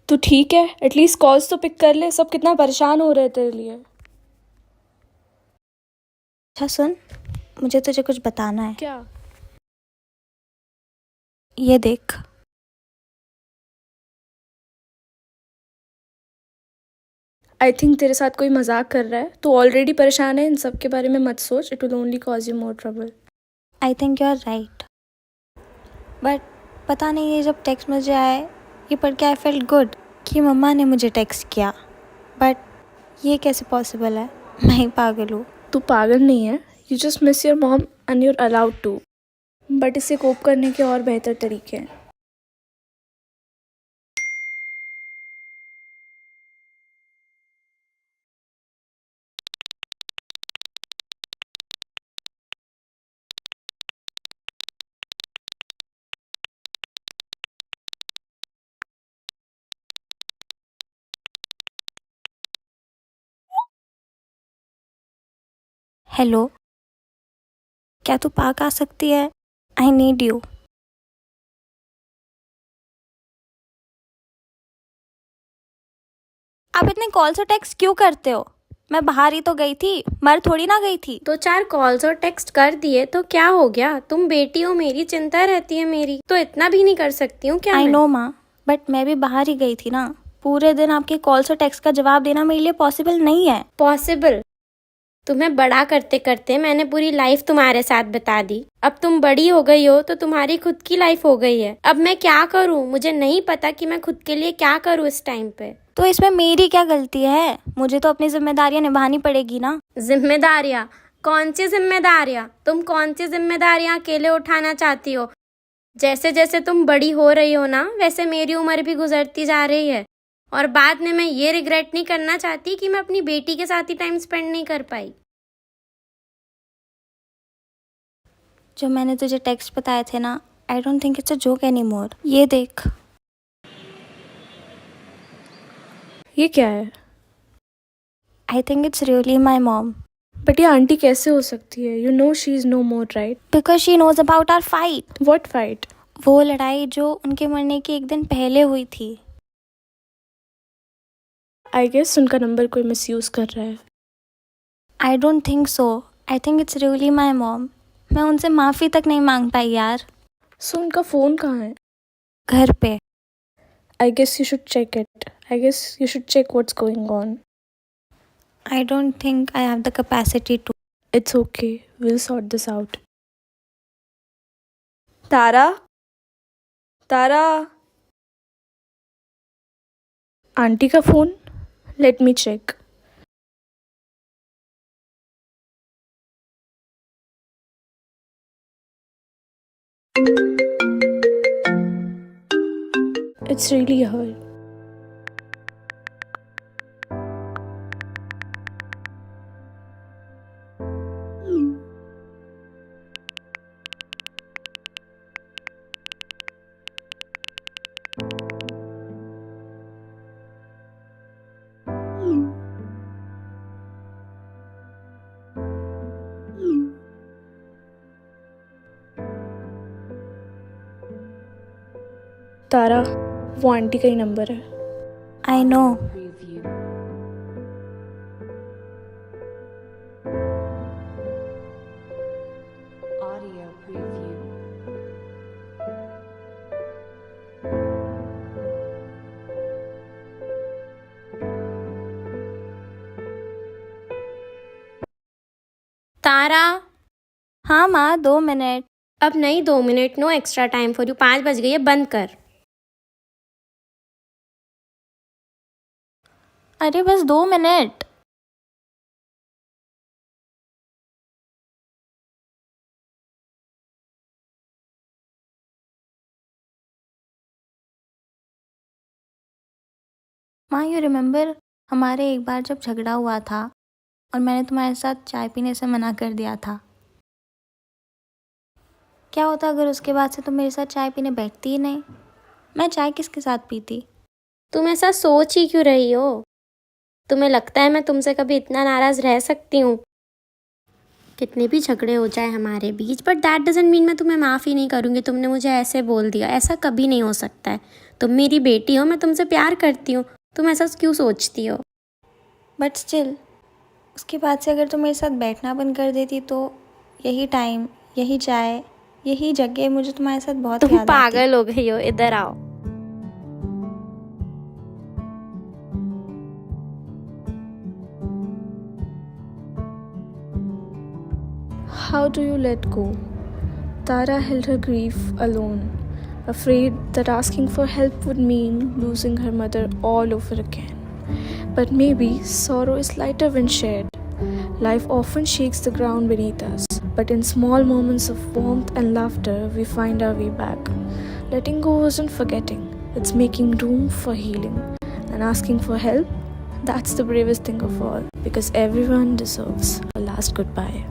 तू ठीक है? एटलीस्ट कॉल्स तो पिक कर ले। सब कितना परेशान हो रहे हैं तेरे लिए। अच्छा सुन, मुझे तुझे कुछ बताना है। क्या? ये देख। आई थिंक तेरे साथ कोई मजाक कर रहा है। तू ऑलरेडी परेशान है, इन सब के बारे में मत सोच। It will only cause you more trouble. I think you are right, but पता नहीं ये जब टेक्स्ट मुझे आए, ये पढ़ के आई फेल्ट गुड कि मम्मा ने मुझे टेक्स्ट किया। बट ये कैसे पॉसिबल है? मैं ही पागल हूँ। तू पागल नहीं है। You just miss your mom and you're allowed to. But इसे कोप करने के और बेहतर तरीके हैं। हेलो, क्या तू पार्क आ सकती है? I need you. आप इतने कॉल से टेक्स्ट क्यों करते हो? मैं बाहर ही तो गई थी, मर थोड़ी ना गई थी। तो 4 कॉल्स और टेक्स्ट कर दिए तो क्या हो गया? तुम बेटी हो मेरी, चिंता रहती है मेरी, तो इतना भी नहीं कर सकती हूँ क्या? आई मैं नो माँ, बट मैं भी बाहर ही गई थी ना। पूरे दिन आपके कॉल से टेक्स्ट का जवाब देना मेरे लिए पॉसिबल नहीं है। पॉसिबल? तुम्हें बड़ा करते करते मैंने पूरी लाइफ तुम्हारे साथ बिता दी। अब तुम बड़ी हो गई हो तो तुम्हारी खुद की लाइफ हो गई है। अब मैं क्या करूँ? मुझे नहीं पता कि मैं खुद के लिए क्या करूँ इस टाइम पे। तो इसमें मेरी क्या गलती है? मुझे तो अपनी जिम्मेदारियां निभानी पड़ेगी ना। जिम्मेदारियाँ? कौन सी जिम्मेदारियाँ? तुम कौन सी जिम्मेदारियाँ अकेले उठाना चाहती हो? जैसे जैसे तुम बड़ी हो रही हो ना, वैसे मेरी उम्र भी गुजरती जा रही है। और बाद में मैं ये रिग्रेट नहीं करना चाहती कि मैं अपनी बेटी के साथ ही टाइम स्पेंड नहीं कर पाई। जो मैंने तुझे टेक्स्ट बताए थे ना, I don't think it's a joke any more. ये देख। ये क्या है? I think it's really my mom. But ये आंटी कैसे हो सकती है? You know she is no more, right? Because she knows about our fight. What fight? वो लड़ाई जो उनके मरने के एक दिन पहले हुई थी। आई गेस उनका नंबर कोई मिसयूज कर रहा है। आई don't think so. I think it's really my mom. मैं उनसे माफ़ी तक नहीं मांग पाई यार। सो उनका फोन कहाँ है? घर पे। I guess you should check it. I guess you should check what's going on. I don't think I have the capacity to. It's okay. We'll sort this out. Tara? Tara? Aunty का phone? Let me check. It's really her. Tara, वो aunty का ही number है। I know. Audio preview. Tara? हाँ माँ, 2 minute. अब नहीं 2 minute, no extra time for you. 5 बज गई है, बंद कर। अरे बस 2 मिनट। माँ, यू रिमेम्बर हमारे एक बार जब झगड़ा हुआ था और मैंने तुम्हारे साथ चाय पीने से मना कर दिया था? क्या होता अगर उसके बाद से तुम मेरे साथ चाय पीने बैठती ही नहीं? मैं चाय किसके साथ पीती? तुम ऐसा सोच ही क्यों रही हो? तुम्हें लगता है मैं तुमसे कभी इतना नाराज रह सकती हूँ? कितने भी झगड़े हो जाए हमारे बीच, बट दैट डजंट मीन मैं तुम्हें माफ़ ही नहीं करूँगी। तुमने मुझे ऐसे बोल दिया, ऐसा कभी नहीं हो सकता है। तुम मेरी बेटी हो, मैं तुमसे प्यार करती हूँ, तुम ऐसा क्यों सोचती हो? बट स्टिल उसके बाद से अगर तुम मेरे साथ बैठना बंद कर देती तो यही टाइम, यही चाय, यही जगह मुझे तुम्हारे साथ बहुत तुम याद आती। पागल हो गई हो, इधर आओ। How do you let go? Tara held her grief alone, afraid that asking for help would mean losing her mother all over again. But maybe sorrow is lighter when shared. Life often shakes the ground beneath us, but in small moments of warmth and laughter, we find our way back. Letting go isn't forgetting, it's making room for healing. And asking for help, that's the bravest thing of all, because everyone deserves a last goodbye.